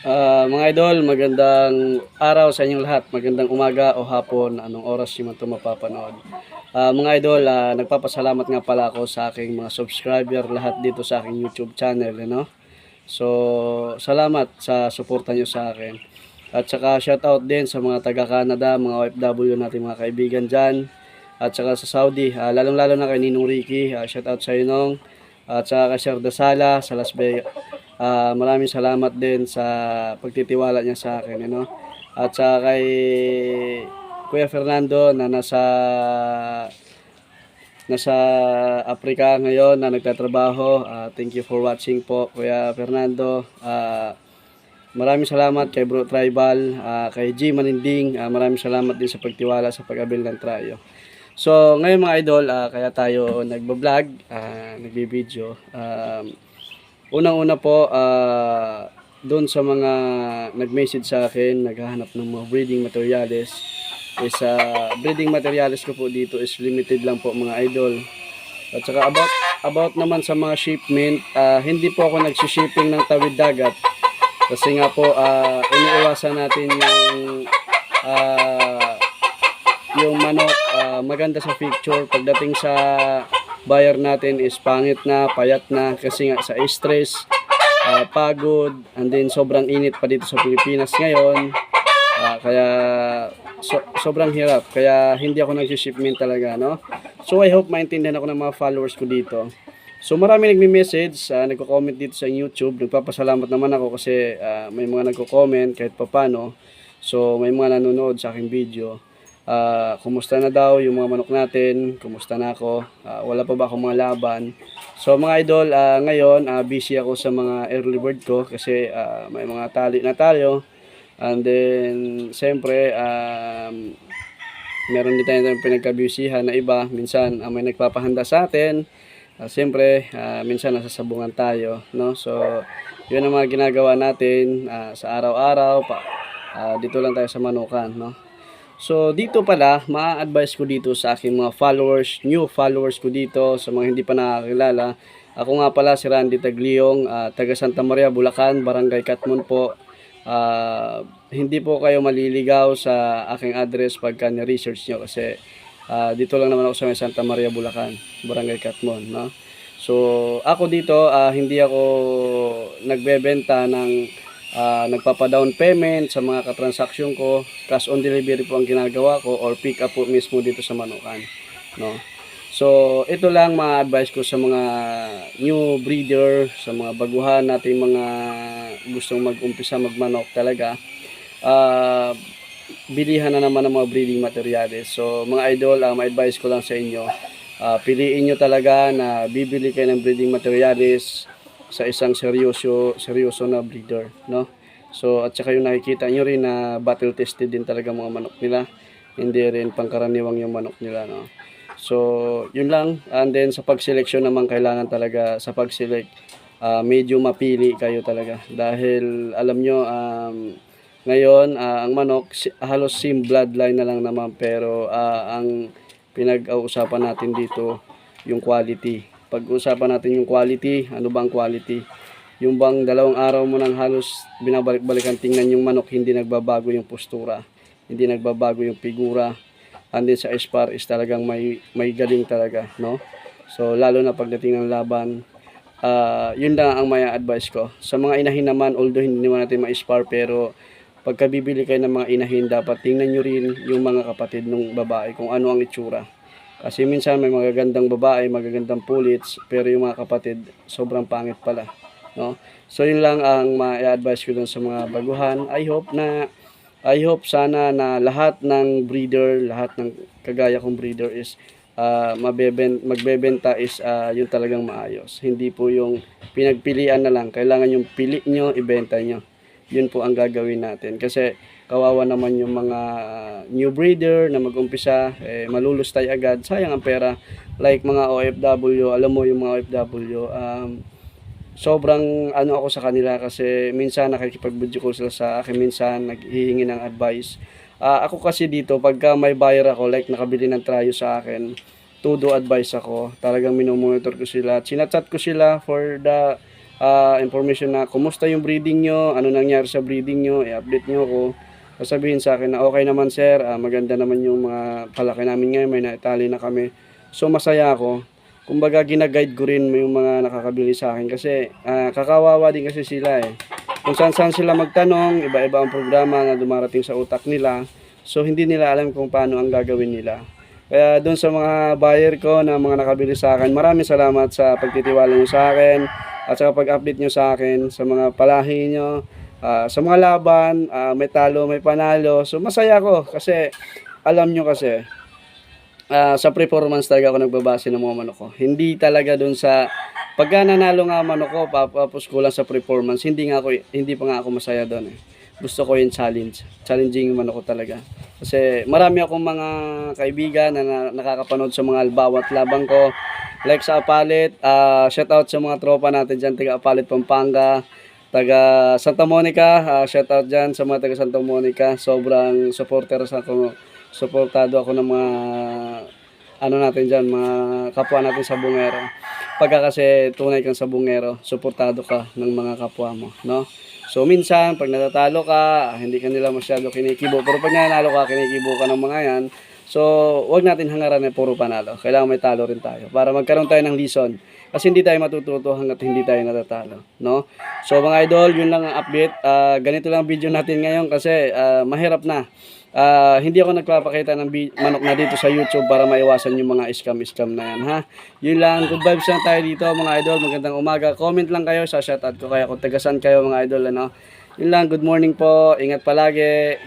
Mga idol, magandang araw sa inyong lahat. Magandang umaga o hapon, anong oras nyo man ito mapapanood. Mga idol, nagpapasalamat nga pala ako sa aking mga subscriber lahat dito sa aking YouTube channel. So, salamat sa suporta nyo sa akin. At saka shoutout din sa mga taga-Canada, mga OFW natin mga kaibigan dyan. At saka sa Saudi, lalong-lalo na kay Ninong Ricky, shoutout sa inong. At saka kay Sir Dasala sa Las Vegas. Maraming salamat din sa pagtitiwala niya sa akin, At saka kay Kuya Fernando na nasa Africa ngayon na nagtatrabaho. Thank you for watching po, Kuya Fernando. Maraming salamat kay Bro Tribal, kay G Maninding. Maraming salamat din sa pagtiwala sa pag-abil ng trayo. So, ngayon mga idol, kaya tayo nagbablog, nagbibideo. Unang-una po, doon sa mga nag-message sa akin, naghahanap ng mga breeding materials. Breeding materials ko po dito is limited lang po mga idol. At saka about naman sa mga shipment, hindi po ako nagsishipping ng tawid dagat. Kasi nga po, iniiwasan natin yung manok, maganda sa picture. Pagdating sa buyer natin is pangit na, payat na, kasi nga sa stress, pagod, and then sobrang init pa dito sa Pilipinas ngayon. Kaya sobrang hirap, kaya hindi ako nag-shipment talaga, no? So I hope maintindihan ako ng mga followers ko dito. So marami nagme-message, nagko-comment dito sa YouTube. Nagpapasalamat naman ako kasi may mga nagko-comment kahit papano. So may mga nanonood sa aking video. Kumusta na daw yung mga manok natin, kumusta na ako, wala pa ba akong mga laban. So mga idol, ngayon busy ako sa mga early bird ko kasi may mga tali na tayo. And then siyempre meron din tayong pinagkabusyhan na iba. Minsan may nagpapahanda sa atin. Siyempre minsan nasasabungan tayo, no? So yun ang mga ginagawa natin sa araw-araw dito lang tayo sa manukan, no? So dito pala, ma-advise ko dito sa aking mga followers, new followers ko dito, sa mga hindi pa nakakilala. Ako nga pala si Randy Tagliong, taga Santa Maria, Bulacan, Barangay Katmon po. Hindi po kayo maliligaw sa aking address pagka ni-research nyo kasi dito lang naman ako sa may Santa Maria, Bulacan, Barangay Katmon, no? So ako dito, hindi ako nagbebenta ng nagpapa-down payment sa mga katransaksyon ko. Cash on delivery po ang ginagawa ko or pick up po mismo dito sa manukan, no? So ito lang ma-advise ko sa mga new breeder, sa mga baguhan nating mga gustong mag-umpisa magmanok talaga. Bilihan na naman ng mga breeding materials. So mga idol, ma-advise ko lang sa inyo, piliin nyo talaga na bibili kayo ng breeding materials sa isang seryoso na breeder, no? So at saka yung nakikita nyo rin na battle tested din talaga mga manok nila, hindi rin pangkaraniwang yung manok nila, no? So yun lang. And then sa pag-selection naman, kailangan talaga sa pag-select medyo mapili kayo talaga dahil alam nyo ngayon ang manok halos same bloodline na lang naman, pero ang pinag-uusapan natin dito yung quality. Pag-uusapan natin yung quality, ano bang quality? Yung bang dalawang araw mo nang halos binabalik-balikan tingnan yung manok, hindi nagbabago yung postura, hindi nagbabago yung figura, and then sa SPAR is talagang may galing talaga, no? So lalo na pagdating ng laban, yun lang ang may advice ko. Sa mga inahin naman, although hindi naman natin ma-SPAR, pero pagka bibili kayo ng mga inahin, dapat tingnan nyo rin yung mga kapatid ng babae kung ano ang itsura. Kasi minsan may magagandang babae, magagandang pulits, pero yung mga kapatid sobrang pangit pala, no? So yun lang ang ma-advise ko dun sa mga baguhan. I hope sana na lahat ng breeder, lahat ng kagaya kong breeder is magbebenta is yung talagang maayos. Hindi po yung pinagpilian na lang. Kailangan yung pili nyo, ibenta nyo. Yun po ang gagawin natin. Kasi kawawa naman yung mga new breeder na mag-umpisa, malulustay agad. Sayang ang pera. Like mga OFW, alam mo yung mga OFW, sobrang ano ako sa kanila kasi minsan nakikipag-video call sila sa akin, minsan naghihingi ng advice. Ako kasi dito, pagka may buyer ako, like nakabili ng trayo sa akin, todo advice ako. Talagang minomonitor ko sila. Sinachat ko sila for the information na kumusta yung breeding nyo, ano nangyari sa breeding nyo, i-update nyo ako. Sasabihin sa akin na okay naman sir, maganda naman yung mga palaki namin ngayon, may naitali na kami. So masaya ako. Kumbaga ginaguide ko rin yung mga nakakabili sa akin kasi kakawawa din kasi sila eh. Kung saan sila magtanong, iba-iba ang programa na dumarating sa utak nila. So hindi nila alam kung paano ang gagawin nila. Kaya doon sa mga buyer ko na mga nakabili sa akin, maraming salamat sa pagtitiwala nyo sa akin at sa pag-update nyo sa akin sa mga palahi nyo, sa mga laban, may talo, may panalo. So masaya ko kasi alam nyo kasi sa performance talaga ako nagbabase ng mga manok ko. Hindi talaga doon sa pagka nanalo nga manok ko, papapos ko lang sa performance, hindi pa nga ako masaya doon eh. Gusto ko yung challenge. Challenging yung manok ko talaga. Kasi marami akong mga kaibigan na nakakapanood sa mga bawat labang ko. Like sa Apalit, shout out sa mga tropa natin dyan, taga Apalit, Pampanga, taga Santa Monica, shout out dyan sa mga taga Santa Monica. Sobrang suportado ako ng mga ano natin dyan, mga kapwa natin sa bungero. Pagka kasi tunay kang sa bungero, suportado ka ng mga kapwa mo, no? So minsan, pag natatalo ka, hindi ka nila masyado kinikibo. Pero pag nanalo ka, kinikibo ka ng mga yan. So, wag natin hangaran na puro panalo. Kailangan may talo rin tayo para magkaroon tayo ng lesson. Kasi hindi tayo matututo hanggat hindi tayo natatalo, no? So mga idol, yun lang ang update. Ganito lang video natin ngayon kasi mahirap na. Hindi ako nagpapakita ng manok na dito sa YouTube para maiwasan yung mga scam na yan, ha? Yun lang, good vibes lang tayo dito mga idol. Magandang umaga. Comment lang kayo, sa shoutout ko kaya kung tagasan kayo mga idol, ano? Yun lang, good morning po. Ingat palagi.